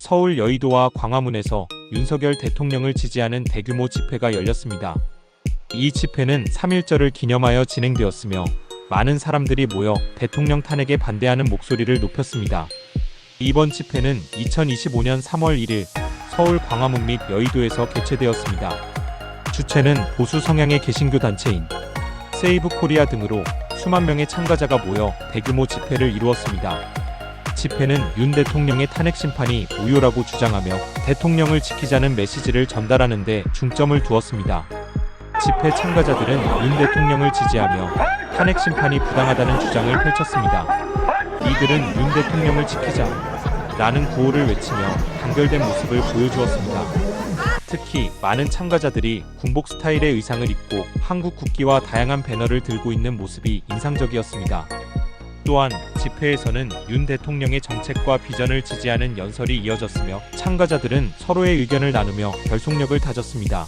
서울 여의도와 광화문에서 윤석열 대통령을 지지하는 대규모 집회가 열렸습니다. 이 집회는 3.1절을 기념하여 진행되었으며 많은 사람들이 모여 대통령 탄핵에 반대하는 목소리를 높였습니다. 이번 집회는 2025년 3월 1일 서울 광화문 및 여의도에서 개최되었습니다. 주최는 보수 성향의 개신교 단체인 세이브 코리아 등으로 수만 명의 참가자가 모여 대규모 집회를 이루었습니다. 집회는 윤 대통령의 탄핵 심판이 무효라고 주장하며 대통령을 지키자는 메시지를 전달하는 데 중점을 두었습니다. 집회 참가자들은 윤 대통령을 지지하며 탄핵 심판이 부당하다는 주장을 펼쳤습니다. 이들은 윤 대통령을 지키자라는 구호를 외치며 단결된 모습을 보여주었습니다. 특히 많은 참가자들이 군복 스타일의 의상을 입고 한국 국기와 다양한 배너를 들고 있는 모습이 인상적이었습니다. 또한 집회에서는 윤 대통령의 정책과 비전을 지지하는 연설이 이어졌으며 참가자들은 서로의 의견을 나누며 결속력을 다졌습니다.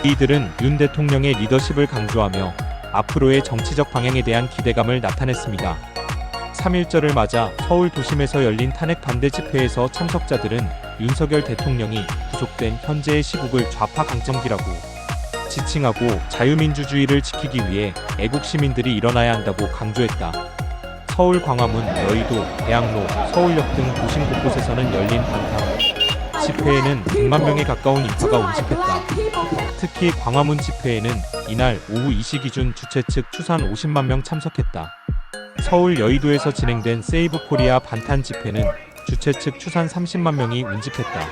이들은 윤 대통령의 리더십을 강조하며 앞으로의 정치적 방향에 대한 기대감을 나타냈습니다. 3.1절을 맞아 서울 도심에서 열린 탄핵 반대 집회에서 참석자들은 윤석열 대통령이 구속된 현재의 시국을 좌파 강점기라고 지칭하고 자유민주주의를 지키기 위해 애국 시민들이 일어나야 한다고 강조했다. 서울 광화문, 여의도, 대학로, 서울역 등 도심 곳곳에서는 열린 반탄 집회에는 100만 명에 가까운 인파가 운집했다. 특히 광화문 집회에는 이날 오후 2시 기준 주최 측 추산 50만 명 참석했다. 서울 여의도에서 진행된 세이브 코리아 반탄 집회는 주최 측 추산 30만 명이 운집했다.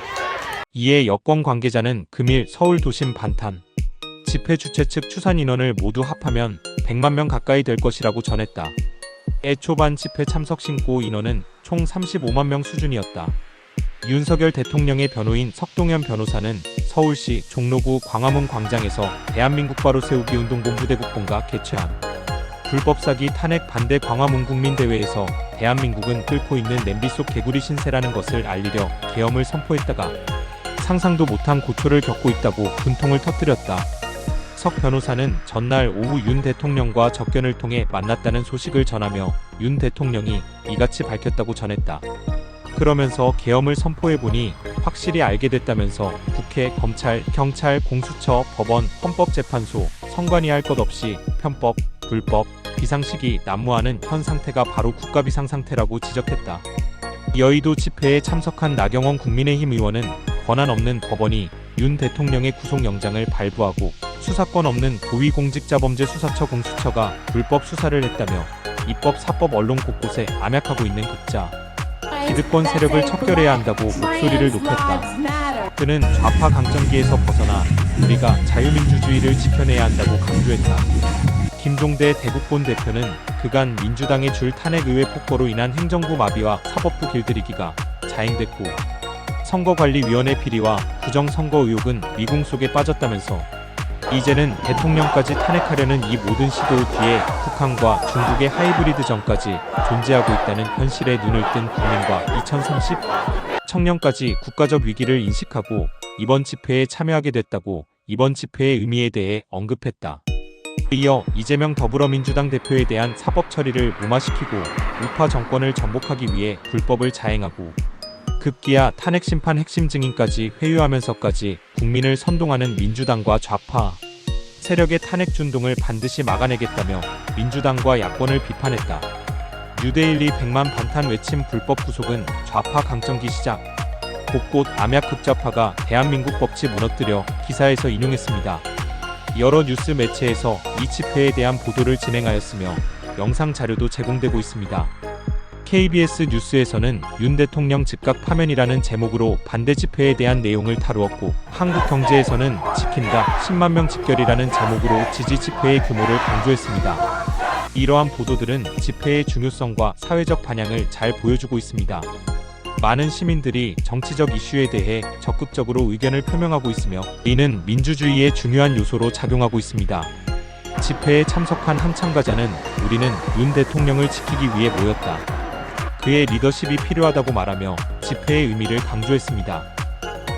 이에 여권 관계자는 금일 서울 도심 반탄 집회 주최 측 추산 인원을 모두 합하면 100만 명 가까이 될 것이라고 전했다. 애초반 집회 참석 신고 인원은 총 35만 명 수준이었다. 윤석열 대통령의 변호인 석동현 변호사는 서울시 종로구 광화문 광장에서 대한민국 바로 세우기 운동본부 대국본가 개최한 불법 사기 탄핵 반대 광화문 국민대회에서 대한민국은 끓고 있는 냄비 속 개구리 신세라는 것을 알리려 계엄을 선포했다가 상상도 못한 고초를 겪고 있다고 분통을 터뜨렸다. 석 변호사는 전날 오후 윤 대통령과 접견을 통해 만났다는 소식을 전하며 윤 대통령이 이같이 밝혔다고 전했다. 그러면서 계엄을 선포해보니 확실히 알게 됐다면서 국회, 검찰, 경찰, 공수처, 법원, 헌법재판소, 선관위 할 것 없이 편법, 불법, 비상시기 난무하는 현 상태가 바로 국가비상상태라고 지적했다. 여의도 집회에 참석한 나경원 국민의힘 의원은 권한 없는 법원이 윤 대통령의 구속영장을 발부하고 수사권 없는 고위공직자범죄수사처 공수처가 불법 수사를 했다며 입법, 사법, 언론 곳곳에 암약하고 있는 극자 기득권 세력을 척결해야 한다고 목소리를 높였다. 그는 좌파 강점기에서 벗어나 우리가 자유민주주의를 지켜내야 한다고 강조했다. 김종대 대국본 대표는 그간 민주당의 줄 탄핵의회 폭거로 인한 행정부 마비와 사법부 길들이기가 자행됐고 선거관리위원회 비리와 부정선거 의혹은 미궁 속에 빠졌다면서 이제는 대통령까지 탄핵하려는 이 모든 시도 뒤에 북한과 중국의 하이브리드 전까지 존재하고 있다는 현실에 눈을 뜬 국민과 2030 청년까지 국가적 위기를 인식하고 이번 집회에 참여하게 됐다고 이번 집회의 의미에 대해 언급했다. 이어 이재명 더불어민주당 대표에 대한 사법 처리를 무마시키고 우파 정권을 전복하기 위해 불법을 자행하고 급기야 탄핵 심판 핵심 증인까지 회유하면서까지 국민을 선동하는 민주당과 좌파 세력의 탄핵 준동을 반드시 막아내겠다며 민주당과 야권을 비판했다. 뉴데일리 100만 반탄 외침 불법 구속은 좌파 강점기 시작. 곳곳 암약 극좌파가 대한민국 법치 무너뜨려 기사에서 인용했습니다. 여러 뉴스 매체에서 이 집회에 대한 보도를 진행하였으며 영상 자료도 제공되고 있습니다. KBS 뉴스에서는 윤 대통령 즉각 파면이라는 제목으로 반대 집회에 대한 내용을 다루었고 한국경제에서는 지킨다 10만 명 집결이라는 제목으로 지지 집회의 규모를 강조했습니다. 이러한 보도들은 집회의 중요성과 사회적 반향을 잘 보여주고 있습니다. 많은 시민들이 정치적 이슈에 대해 적극적으로 의견을 표명하고 있으며 이는 민주주의의 중요한 요소로 작용하고 있습니다. 집회에 참석한 한 참가자는 우리는 윤 대통령을 지키기 위해 모였다. 그의 리더십이 필요하다고 말하며 집회의 의미를 강조했습니다.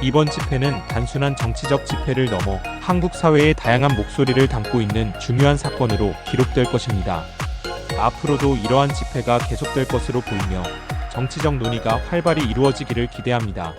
이번 집회는 단순한 정치적 집회를 넘어 한국 사회의 다양한 목소리를 담고 있는 중요한 사건으로 기록될 것입니다. 앞으로도 이러한 집회가 계속될 것으로 보이며 정치적 논의가 활발히 이루어지기를 기대합니다.